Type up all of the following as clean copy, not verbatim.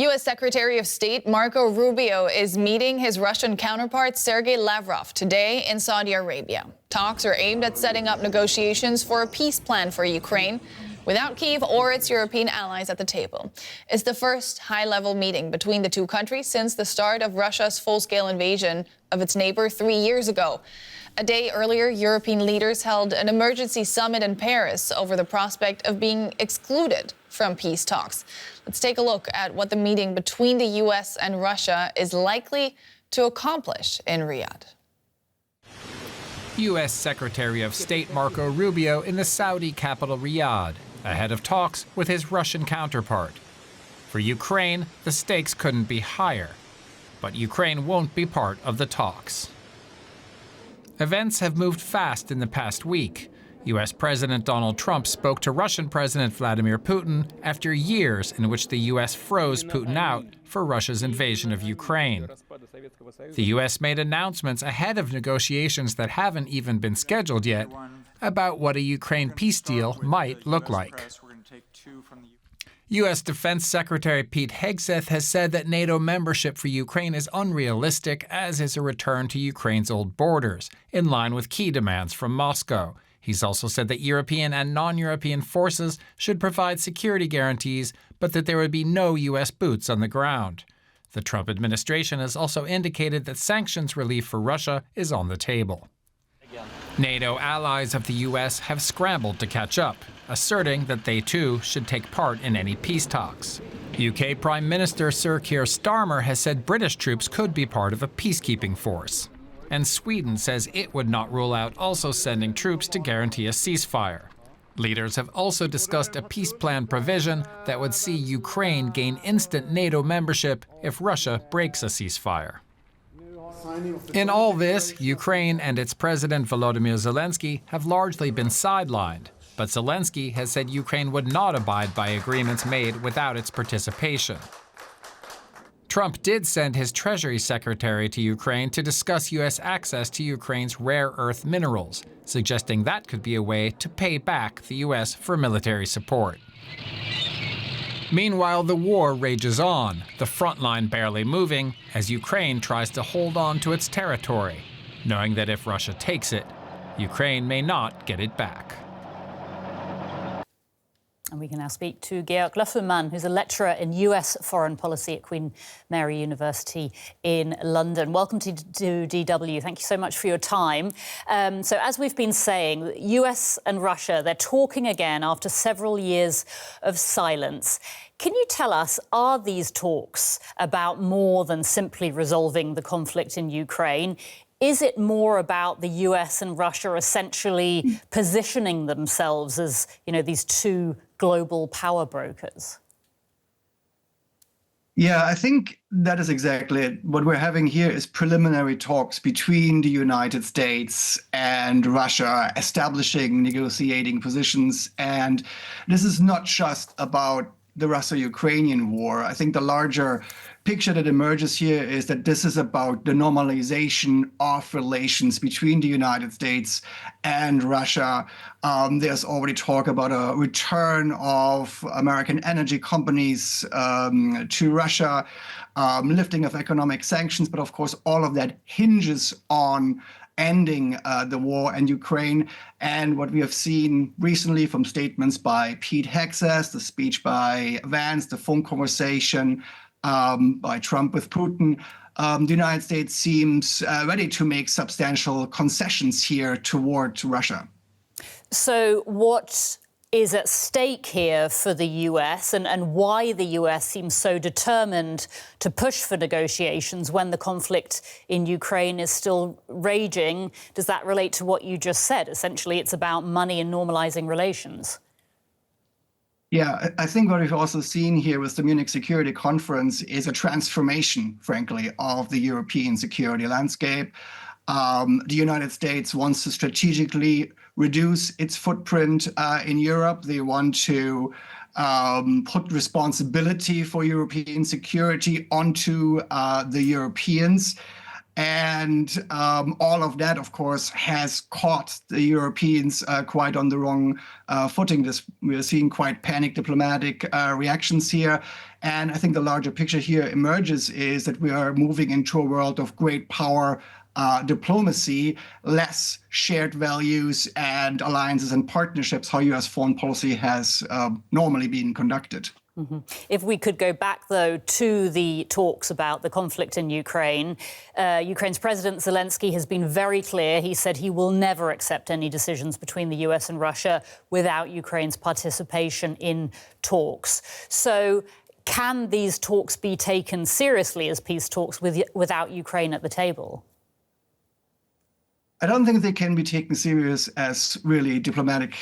U.S. Secretary of State Marco Rubio is meeting his Russian counterpart Sergei Lavrov today in Saudi Arabia. Talks are aimed at setting up negotiations for a peace plan for Ukraine without Kyiv or its European allies at the table. It's the first high-level meeting between the two countries since the start of Russia's full-scale invasion of its neighbor 3 years ago. A day earlier, European leaders held an emergency summit in Paris over the prospect of being excluded from peace talks. Let's take a look at what the meeting between the U.S. and Russia is likely to accomplish in Riyadh. U.S. Secretary of State Marco Rubio in the Saudi capital Riyadh, ahead of talks with his Russian counterpart. For Ukraine, the stakes couldn't be higher, but Ukraine won't be part of the talks. Events have moved fast in the past week. U.S. President Donald Trump spoke to Russian President Vladimir Putin after years in which the U.S. froze Putin out for Russia's invasion of Ukraine. The U.S. made announcements ahead of negotiations that haven't even been scheduled yet about what a Ukraine peace deal might look like. U.S. Defense Secretary Pete Hegseth has said that NATO membership for Ukraine is unrealistic, as is a return to Ukraine's old borders, in line with key demands from Moscow. He's also said that European and non-European forces should provide security guarantees, but that there would be no U.S. boots on the ground. The Trump administration has also indicated that sanctions relief for Russia is on the table. NATO allies of the U.S. have scrambled to catch up, asserting that they too should take part in any peace talks. UK Prime Minister Sir Keir Starmer has said British troops could be part of a peacekeeping force. And Sweden says it would not rule out also sending troops to guarantee a ceasefire. Leaders have also discussed a peace plan provision that would see Ukraine gain instant NATO membership if Russia breaks a ceasefire. In all this, Ukraine and its President Volodymyr Zelensky have largely been sidelined, but Zelensky has said Ukraine would not abide by agreements made without its participation. Trump did send his Treasury Secretary to Ukraine to discuss U.S. access to Ukraine's rare earth minerals, suggesting that could be a way to pay back the U.S. for military support. Meanwhile, the war rages on, the front line barely moving, as Ukraine tries to hold on to its territory, knowing that if Russia takes it, Ukraine may not get it back. And we can now speak to Georg Löfflmann, who's a lecturer in US foreign policy at Queen Mary University in London. Welcome to DW. Thank you so much for your time. So as we've been saying, US and Russia, they're talking again after several years of silence. Can you tell us, are these talks about more than simply resolving the conflict in Ukraine? Is it more about the US and Russia essentially positioning themselves as, these two global power brokers? Yeah, I think that is exactly it. What we're having here is preliminary talks between the United States and Russia, establishing negotiating positions. And this is not just about the Russo-Ukrainian war. I think the larger picture that emerges here is that this is about the normalization of relations between the United States and Russia. There's already talk about a return of American energy companies to Russia, lifting of economic sanctions. But of course, all of that hinges on ending the war in Ukraine. And what we have seen recently from statements by Pete Hegseth, the speech by Vance, the phone conversation by Trump with Putin, the United States seems ready to make substantial concessions here toward Russia. So what is at stake here for the US and why the US seems so determined to push for negotiations when the conflict in Ukraine is still raging? Does that relate to what you just said? Essentially, it's about money and normalizing relations. Yeah, I think what we've also seen here with the Munich Security Conference is a transformation, frankly, of the European security landscape. The United States wants to strategically reduce its footprint in Europe. They want to put responsibility for European security onto the Europeans. And all of that, of course, has caught the Europeans quite on the wrong footing. We're seeing quite panicked diplomatic reactions here. And I think the larger picture here emerges is that we are moving into a world of great power diplomacy, less shared values and alliances and partnerships, how U.S. foreign policy has normally been conducted. Mm-hmm. If we could go back, though, to the talks about the conflict in Ukraine, Ukraine's President Zelensky has been very clear. He said he will never accept any decisions between the US and Russia without Ukraine's participation in talks. So can these talks be taken seriously as peace talks without Ukraine at the table? I don't think they can be taken serious as really diplomatic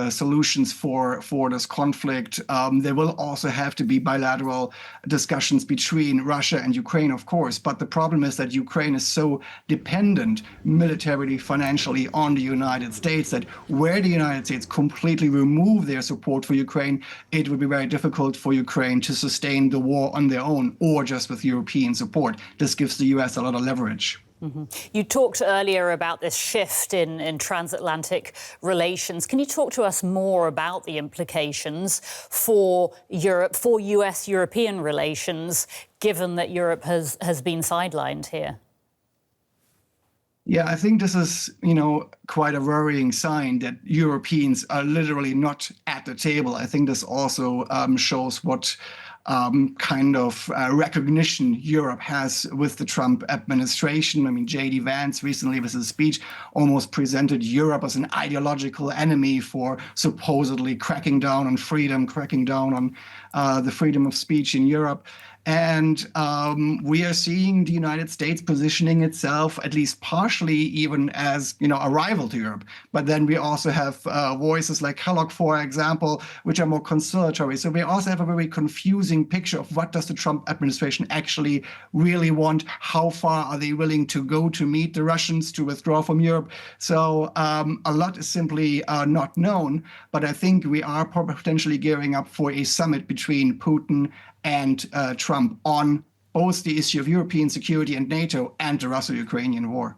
solutions for this conflict. There will also have to be bilateral discussions between Russia and Ukraine, of course. But the problem is that Ukraine is so dependent militarily, financially on the United States that where the United States completely remove their support for Ukraine, it would be very difficult for Ukraine to sustain the war on their own or just with European support. This gives the US a lot of leverage. Mm-hmm. You talked earlier about this shift in transatlantic relations. Can you talk to us more about the implications for Europe, for US-European relations, given that Europe has been sidelined here? Yeah, I think this is, quite a worrying sign that Europeans are literally not at the table. I think this also shows what kind of recognition Europe has with the Trump administration. I mean, J.D. Vance recently with his speech almost presented Europe as an ideological enemy for supposedly cracking down on freedom, cracking down on the freedom of speech in Europe. And we are seeing the United States positioning itself, at least partially, even as a rival to Europe. But then we also have voices like Kellogg, for example, which are more conciliatory. So we also have a very confusing picture of what does the Trump administration actually really want? How far are they willing to go to meet the Russians to withdraw from Europe? So a lot is simply not known. But I think we are potentially gearing up for a summit between Putin and Trump on both the issue of European security and NATO and the Russo-Ukrainian war.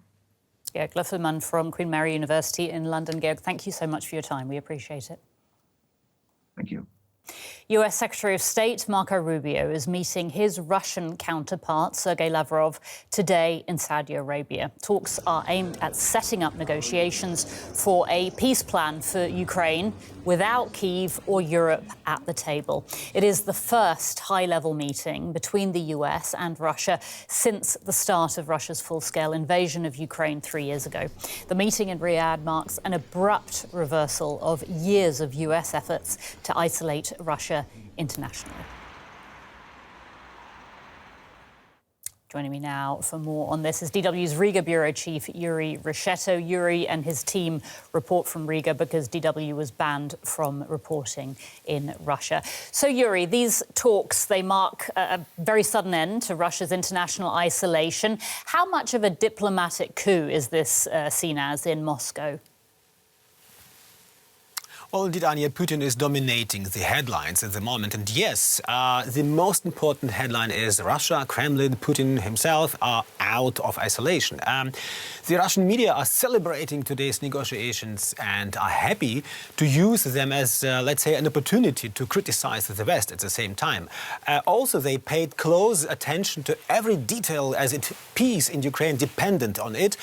Georg Löfflmann from Queen Mary University in London. Georg, thank you so much for your time. We appreciate it. Thank you. US Secretary of State Marco Rubio is meeting his Russian counterpart, Sergei Lavrov, today in Saudi Arabia. Talks are aimed at setting up negotiations for a peace plan for Ukraine without Kyiv or Europe at the table. It is the first high-level meeting between the US and Russia since the start of Russia's full-scale invasion of Ukraine 3 years ago. The meeting in Riyadh marks an abrupt reversal of years of US efforts to isolate Russia internationally. Joining me now for more on this is DW's Riga Bureau Chief Juri Rescheto. Juri and his team report from Riga because DW was banned from reporting in Russia. So, Juri, these talks, they mark a very sudden end to Russia's international isolation. How much of a diplomatic coup is this seen as in Moscow? Well, indeed, Anya, Putin is dominating the headlines at the moment. And yes, the most important headline is Russia, Kremlin, Putin himself are out of isolation. The Russian media are celebrating today's negotiations and are happy to use them as, let's say, an opportunity to criticize the West at the same time. Also, they paid close attention to every detail as peace in Ukraine depended on it.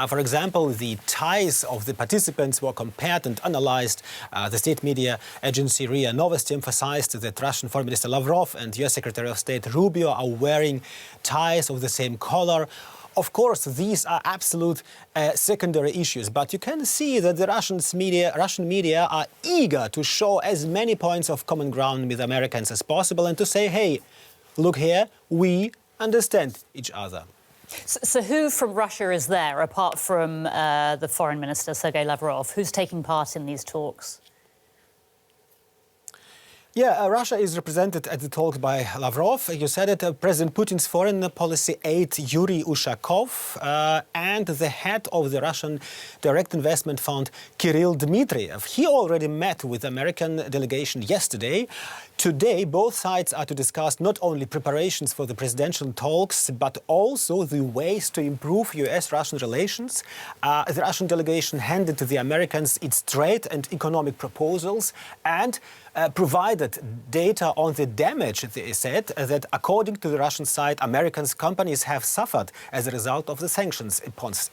For example, the ties of the participants were compared and analyzed. The state media agency RIA Novosti emphasized that Russian Foreign Minister Lavrov and US Secretary of State Rubio are wearing ties of the same color. Of course, these are absolute secondary issues, but you can see that the Russian media are eager to show as many points of common ground with Americans as possible and to say, hey, look here, we understand each other. So who from Russia is there, apart from the Foreign Minister, Sergei Lavrov? Who's taking part in these talks? Yeah, Russia is represented at the talk by Lavrov. You said it, President Putin's foreign policy aide Juri Rescheto and the head of the Russian direct investment fund, Kirill Dmitriev. He already met with the American delegation yesterday. Today, both sides are to discuss not only preparations for the presidential talks, but also the ways to improve US-Russian relations. The Russian delegation handed to the Americans its trade and economic proposals and provided data on the damage, they said, that according to the Russian side, American companies have suffered as a result of the sanctions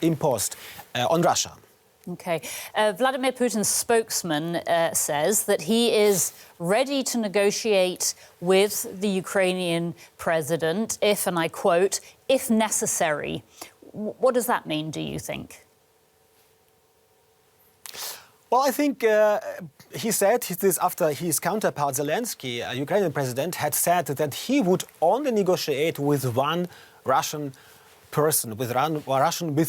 imposed on Russia. OK. Vladimir Putin's spokesman says that he is ready to negotiate with the Ukrainian president if, and I quote, if necessary. What does that mean, do you think? Well, I think he said this after his counterpart Zelensky, Ukrainian president, had said that he would only negotiate with one Russian person, with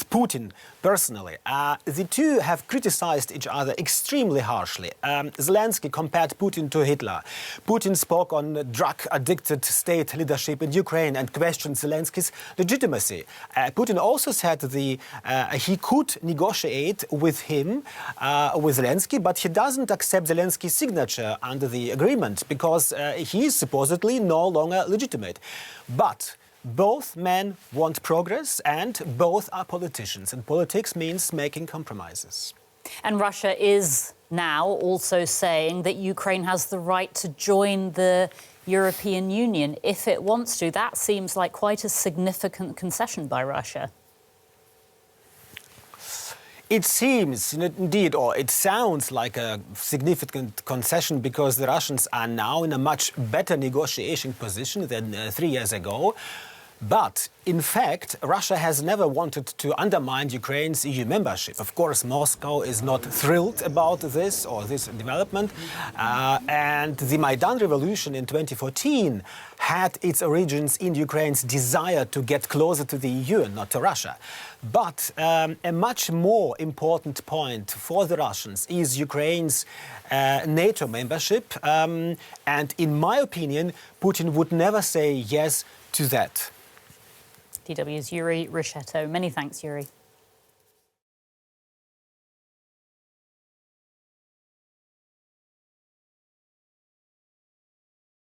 Putin personally. The two have criticized each other extremely harshly. Zelensky compared Putin to Hitler. Putin spoke on drug-addicted state leadership in Ukraine and questioned Zelensky's legitimacy. Putin also said he could negotiate with him, with Zelensky, but he doesn't accept Zelensky's signature under the agreement because he is supposedly no longer legitimate. But both men want progress and both are politicians, and politics means making compromises. And Russia is now also saying that Ukraine has the right to join the European Union if it wants to. That seems like quite a significant concession by Russia. It seems, indeed, or it sounds like a significant concession because the Russians are now in a much better negotiation position than 3 years ago. But, in fact, Russia has never wanted to undermine Ukraine's EU membership. Of course, Moscow is not thrilled about this or this development. And the Maidan revolution in 2014 had its origins in Ukraine's desire to get closer to the EU and not to Russia. But a much more important point for the Russians is Ukraine's NATO membership. And in my opinion, Putin would never say yes to that. DW's Juri Rescheto. Many thanks, Juri.